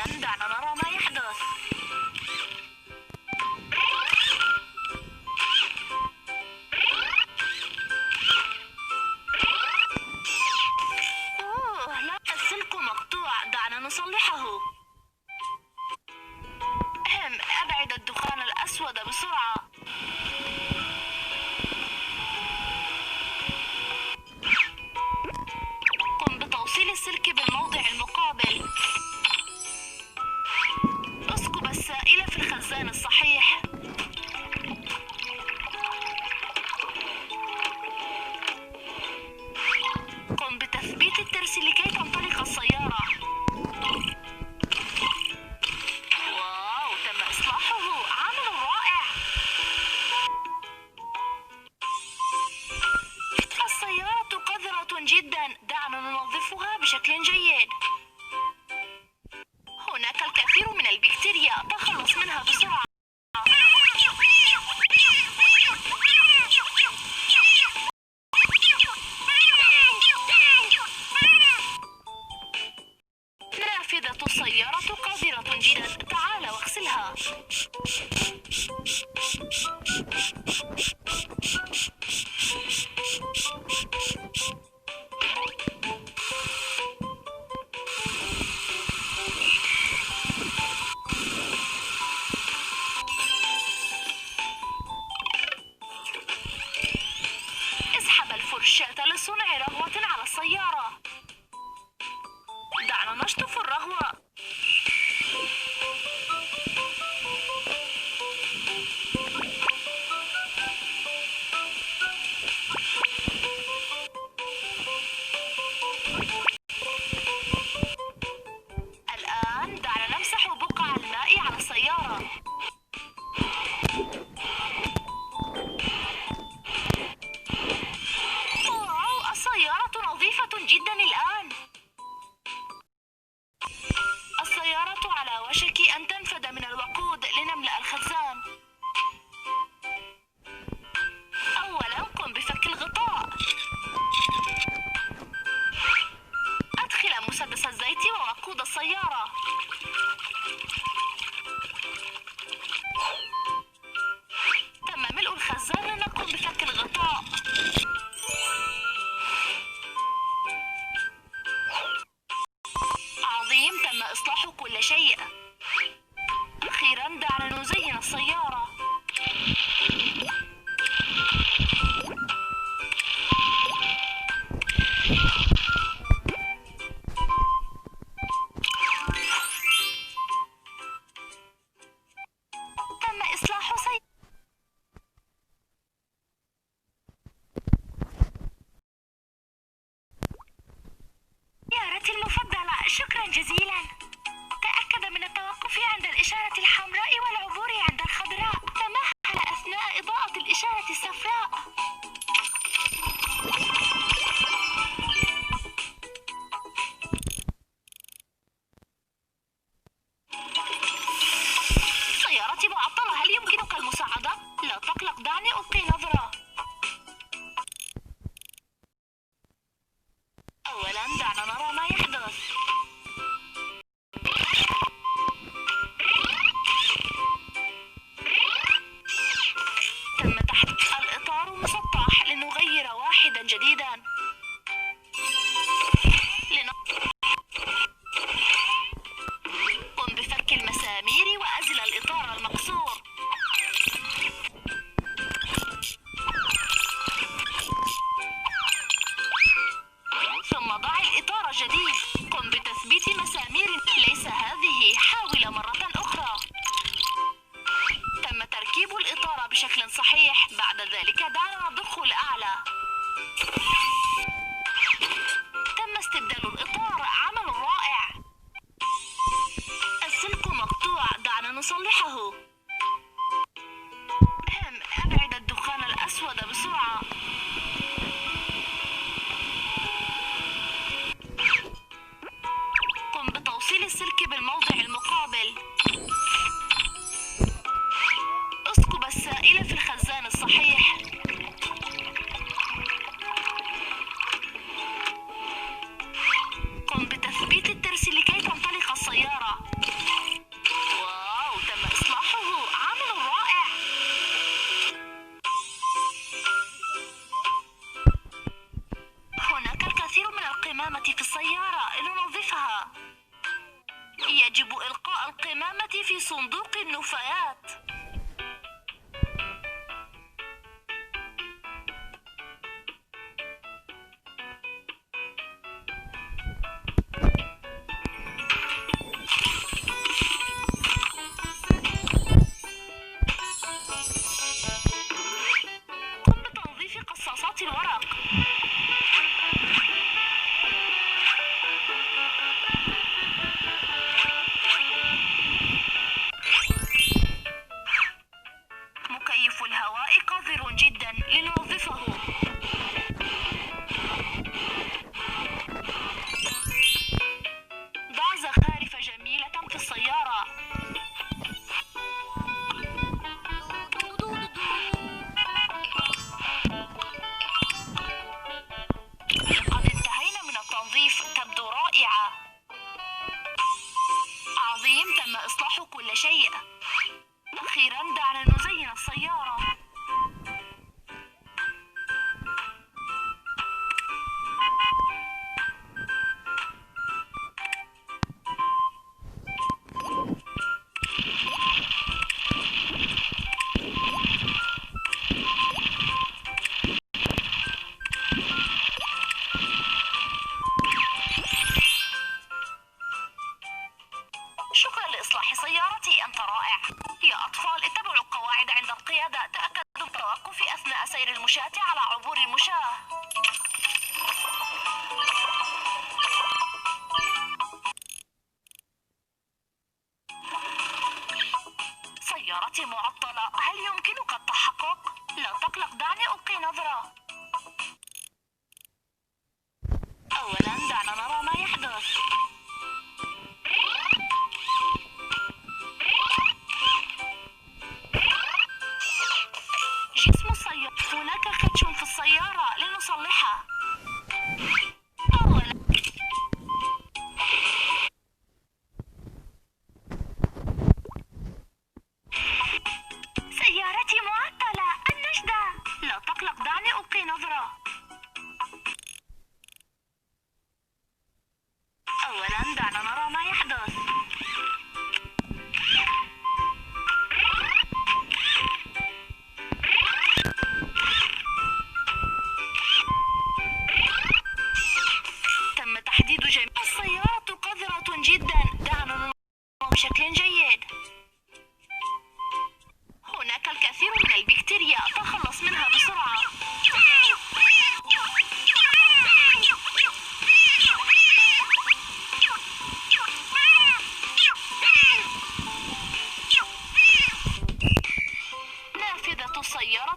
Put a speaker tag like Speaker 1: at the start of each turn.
Speaker 1: أولاً دعنا نرى ما يحدث. لا، السلك مقطوع، دعنا نصلحه. أبعد الدخان الأسود بسرعة. قم بتوصيل السلك بالموضع المقابل. اسكب السائل في الخزان الصحيح. قم بتثبيت الترس لكي تنطلق السيارة. واو، تم إصلاحه، عمل رائع. السيارة قذرة جدا، دعنا ننظفها بشكل جيد. هناك الكثير من البكتيريا، تخلص منها بسرعة. نافذة السيارة قذرة جدا، تعال واغسلها. اسحب الفرشاة لصنع رغوة على السيارة. دعنا نشطف الرغوة. الآن دعنا نمسح بقع الماء على السيارة. واو، السيارة نظيفة جدا الآن. السيارة على وشك أن تنفد من الوقود، لنملأ الخزان. أولاً قم بفك الغطاء. أدخل مسدس الزيت ووقود السيارة. تم ملء الخزان، لنقوم بفك الغطاء. عظيم، تم إصلاح كل شيء. أخيراً دعنا نزين السيارة. تم إصلاح سيارتي المفضلة، شكراً جزيلاً. تأكد من التوقف عند الإشارة الحمراء والعبور عند الخضراء. تمهل أثناء إضاءة الإشارة الصفراء. سيارتي معطلة، هل يمكنك المساعدة؟ لا تقلق، دعني ألقي نظرة. أولاً دعنا نرى ما يحدث. تم تحقيق الإطار مسطح، لنغير واحداً جديداً. قم بفك المسامير وأزل الإطار المكسور. ثم ضع الإطار الجديد. يجب إلقاء القمامة في صندوق النفايات. قم بتنظيف قصاصات الورق. مكيف الهواء قذر جدا، لننظفه. ضع زخارف جميلة في السيارة. لقد انتهينا من التنظيف، تبدو رائعة. عظيم، تم إصلاح كل شيء. أخيرا دعنا نزين السيارة. شكرا لإصلاح سيارتي، أنت رائع. يا أطفال، اتبعوا القواعد عند القيادة. تأكدوا من التوقف أثناء سير المشاة على عبور المشاة. سيارتي معطلة، هل يمكنك التحقق؟ لا تقلق، دعني ألقي نظرة. أولا دعنا نرى ما يحدث. جسم السيارة، هناك خدش في السيارة، لنصلحه. أولا سيارتي معطلة، النجدة. لا تقلق، دعني ألقي نظرة. أولا دعنا نرى